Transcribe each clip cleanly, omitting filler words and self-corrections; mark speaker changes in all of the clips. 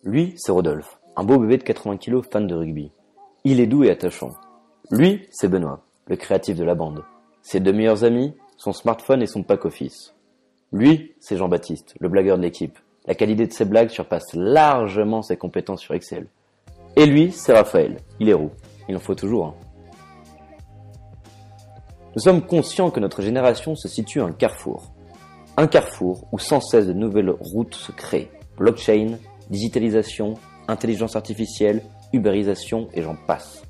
Speaker 1: Lui, c'est Rodolphe, un beau bébé de 80 kilos fan de rugby. Il est doux et attachant. Lui, c'est Benoît, le créatif de la bande. Ses deux meilleurs amis, son smartphone et son pack office. Lui, c'est Jean-Baptiste, le blagueur de l'équipe. La qualité de ses blagues surpasse largement ses compétences sur Excel. Et lui, c'est Raphaël, il est roux. Il en faut toujours un. Nous sommes conscients que notre génération se situe à un carrefour. Un carrefour où sans cesse de nouvelles routes se créent. Blockchain, digitalisation, intelligence artificielle, ubérisation et j'en passe.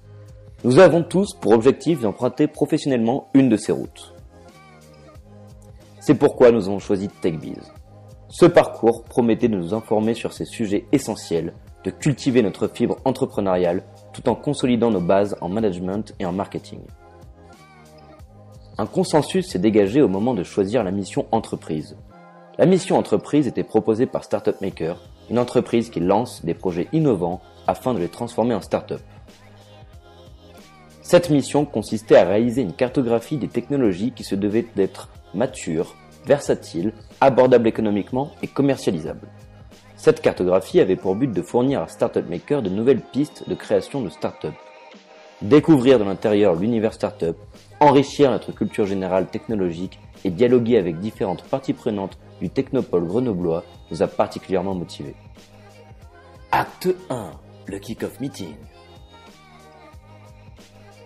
Speaker 1: Nous avons tous pour objectif d'emprunter professionnellement une de ces routes. C'est pourquoi nous avons choisi TechBiz. Ce parcours promettait de nous informer sur ces sujets essentiels, de cultiver notre fibre entrepreneuriale tout en consolidant nos bases en management et en marketing. Un consensus s'est dégagé au moment de choisir la mission entreprise. La mission entreprise était proposée par Startup Maker, une entreprise qui lance des projets innovants afin de les transformer en start-up. Cette mission consistait à réaliser une cartographie des technologies qui se devaient d'être matures, versatiles, abordables économiquement et commercialisables. Cette cartographie avait pour but de fournir à Startup Maker de nouvelles pistes de création de start-up. Découvrir de l'intérieur l'univers start-up, enrichir notre culture générale technologique et dialoguer avec différentes parties prenantes du Technopole grenoblois nous a particulièrement motivés. Acte 1. Le kick-off meeting.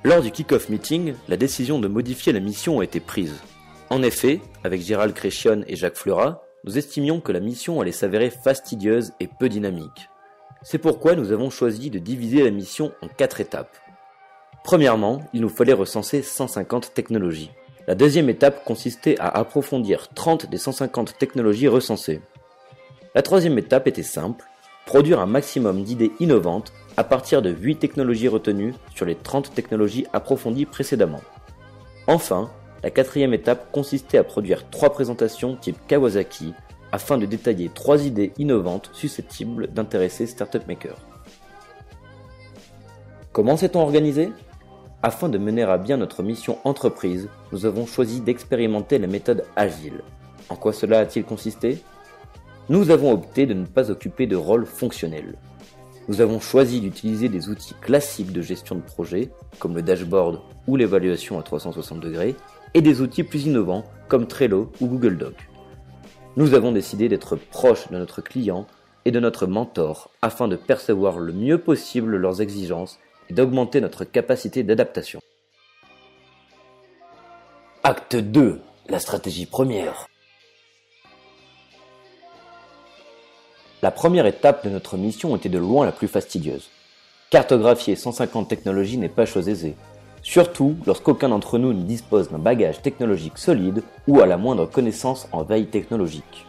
Speaker 1: Lors du kick-off meeting, la décision de modifier la mission a été prise. En effet, avec Gérald Créchion et Jacques Fleurat, nous estimions que la mission allait s'avérer fastidieuse et peu dynamique. C'est pourquoi nous avons choisi de diviser la mission en 4 étapes. Premièrement, il nous fallait recenser 150 technologies. La deuxième étape consistait à approfondir 30 des 150 technologies recensées. La troisième étape était simple, produire un maximum d'idées innovantes à partir de 8 technologies retenues sur les 30 technologies approfondies précédemment. Enfin, la quatrième étape consistait à produire 3 présentations type Kawasaki afin de détailler 3 idées innovantes susceptibles d'intéresser Startup Maker. Comment s'est-on organisé ? Afin de mener à bien notre mission entreprise, nous avons choisi d'expérimenter la méthode agile. En quoi cela a-t-il consisté ? Nous avons opté de ne pas occuper de rôle fonctionnel. Nous avons choisi d'utiliser des outils classiques de gestion de projet, comme le dashboard ou l'évaluation à 360 degrés, et des outils plus innovants comme Trello ou Google Doc. Nous avons décidé d'être proches de notre client et de notre mentor afin de percevoir le mieux possible leurs exigences et d'augmenter notre capacité d'adaptation. Acte 2. La stratégie première. La première étape de notre mission était de loin la plus fastidieuse. Cartographier 150 technologies n'est pas chose aisée, surtout lorsqu'aucun d'entre nous ne dispose d'un bagage technologique solide ou à la moindre connaissance en veille technologique.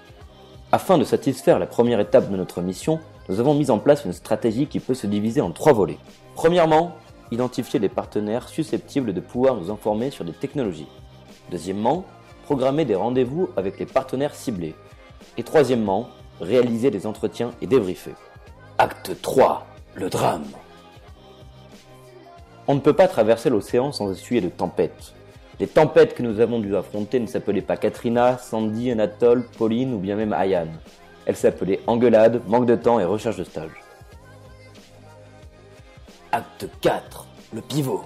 Speaker 1: Afin de satisfaire la première étape de notre mission, nous avons mis en place une stratégie qui peut se diviser en 3 volets. Premièrement, identifier des partenaires susceptibles de pouvoir nous informer sur des technologies. Deuxièmement, programmer des rendez-vous avec les partenaires ciblés. Et troisièmement, réaliser des entretiens et débriefer. Acte 3. Le drame. On ne peut pas traverser l'océan sans essuyer de tempêtes. Les tempêtes que nous avons dû affronter ne s'appelaient pas Katrina, Sandy, Anatole, Pauline ou bien même Ayane. Elles s'appelaient engueulade, manque de temps et recherche de stage. Acte 4. Le pivot.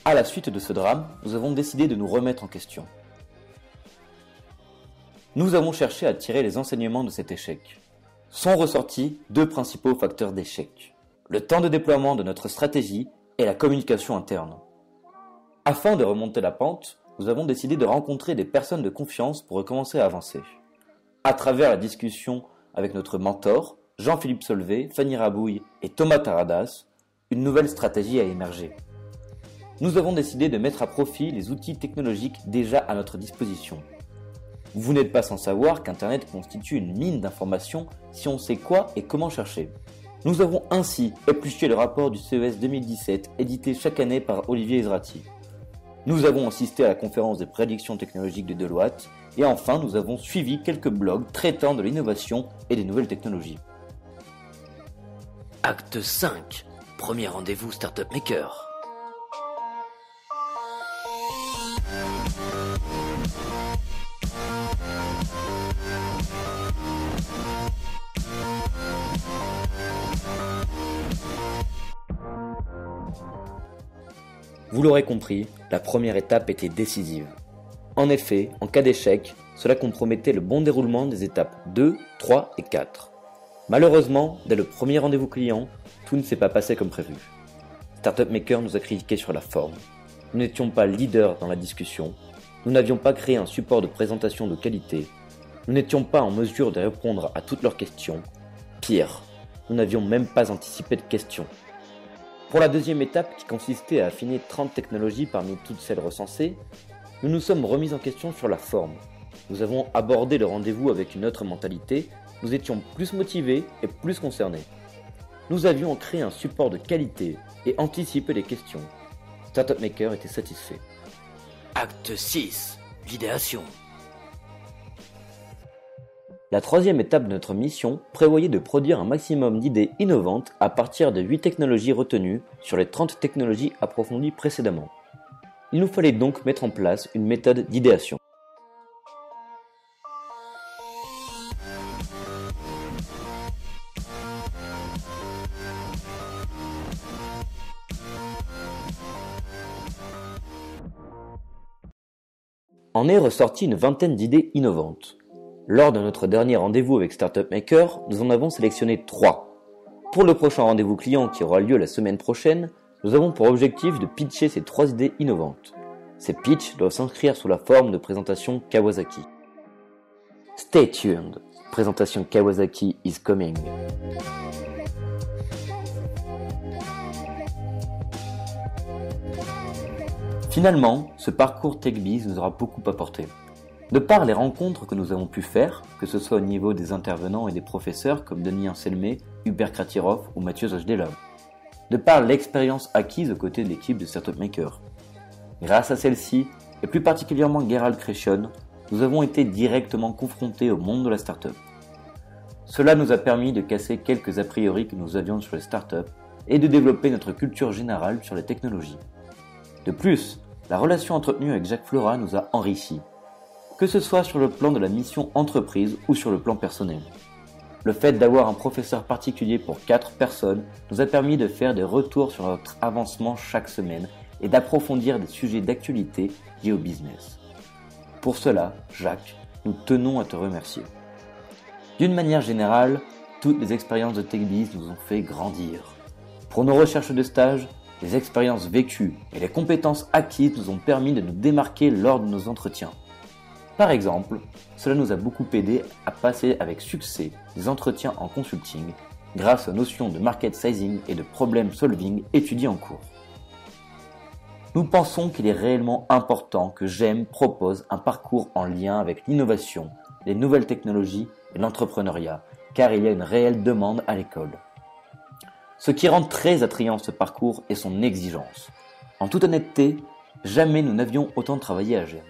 Speaker 1: À la suite de ce drame, nous avons décidé de nous remettre en question. Nous avons cherché à tirer les enseignements de cet échec. Sont ressortis 2 principaux facteurs d'échec. Le temps de déploiement de notre stratégie et la communication interne. Afin de remonter la pente, nous avons décidé de rencontrer des personnes de confiance pour recommencer à avancer. À travers la discussion avec notre mentor, Jean-Philippe Solvay, Fanny Rabouille et Thomas Taradas, une nouvelle stratégie a émergé. Nous avons décidé de mettre à profit les outils technologiques déjà à notre disposition. Vous n'êtes pas sans savoir qu'Internet constitue une mine d'informations si on sait quoi et comment chercher. Nous avons ainsi épluché le rapport du CES 2017 édité chaque année par Olivier Ezrati. Nous avons assisté à la conférence des prédictions technologiques de Deloitte et enfin nous avons suivi quelques blogs traitant de l'innovation et des nouvelles technologies. Acte 5. Premier rendez-vous Startup Maker. Vous l'aurez compris, la première étape était décisive. En effet, en cas d'échec, cela compromettait le bon déroulement des étapes 2, 3 et 4. Malheureusement, dès le premier rendez-vous client, tout ne s'est pas passé comme prévu. Startup Maker nous a critiqué sur la forme. Nous n'étions pas leaders dans la discussion, nous n'avions pas créé un support de présentation de qualité, nous n'étions pas en mesure de répondre à toutes leurs questions. Pire, nous n'avions même pas anticipé de questions. Pour la deuxième étape, qui consistait à affiner 30 technologies parmi toutes celles recensées, nous nous sommes remis en question sur la forme. Nous avons abordé le rendez-vous avec une autre mentalité, nous étions plus motivés et plus concernés. Nous avions créé un support de qualité et anticipé les questions. Startup Maker était satisfait. Acte 6. L'idéation. La troisième étape de notre mission prévoyait de produire un maximum d'idées innovantes à partir de 8 technologies retenues sur les 30 technologies approfondies précédemment. Il nous fallait donc mettre en place une méthode d'idéation. En est ressorti une vingtaine d'idées innovantes. Lors de notre dernier rendez-vous avec Startup Maker, nous en avons sélectionné 3. Pour le prochain rendez-vous client qui aura lieu la semaine prochaine, nous avons pour objectif de pitcher ces 3 idées innovantes. Ces pitchs doivent s'inscrire sous la forme de présentation Kawasaki. Stay tuned, présentation Kawasaki is coming. Finalement, ce parcours TechBiz nous aura beaucoup apporté. De par les rencontres que nous avons pu faire, que ce soit au niveau des intervenants et des professeurs comme Denis Anselmé, Hubert Kratirov ou Mathieu Zojdelov. De par l'expérience acquise aux côtés de l'équipe de Startup Maker. Grâce à celle-ci, et plus particulièrement Gerald Krechon, nous avons été directement confrontés au monde de la startup. Cela nous a permis de casser quelques a priori que nous avions sur les startups et de développer notre culture générale sur les technologies. De plus, la relation entretenue avec Jacques Flora nous a enrichis, que ce soit sur le plan de la mission entreprise ou sur le plan personnel. Le fait d'avoir un professeur particulier pour 4 personnes nous a permis de faire des retours sur notre avancement chaque semaine et d'approfondir des sujets d'actualité liés au business. Pour cela, Jacques, nous tenons à te remercier. D'une manière générale, toutes les expériences de TechBiz nous ont fait grandir. Pour nos recherches de stage, les expériences vécues et les compétences acquises nous ont permis de nous démarquer lors de nos entretiens. Par exemple, cela nous a beaucoup aidé à passer avec succès des entretiens en consulting grâce aux notions de market sizing et de problem solving étudiées en cours. Nous pensons qu'il est réellement important que GEM propose un parcours en lien avec l'innovation, les nouvelles technologies et l'entrepreneuriat, car il y a une réelle demande à l'école. Ce qui rend très attrayant ce parcours est son exigence. En toute honnêteté, jamais nous n'avions autant travaillé à GEM.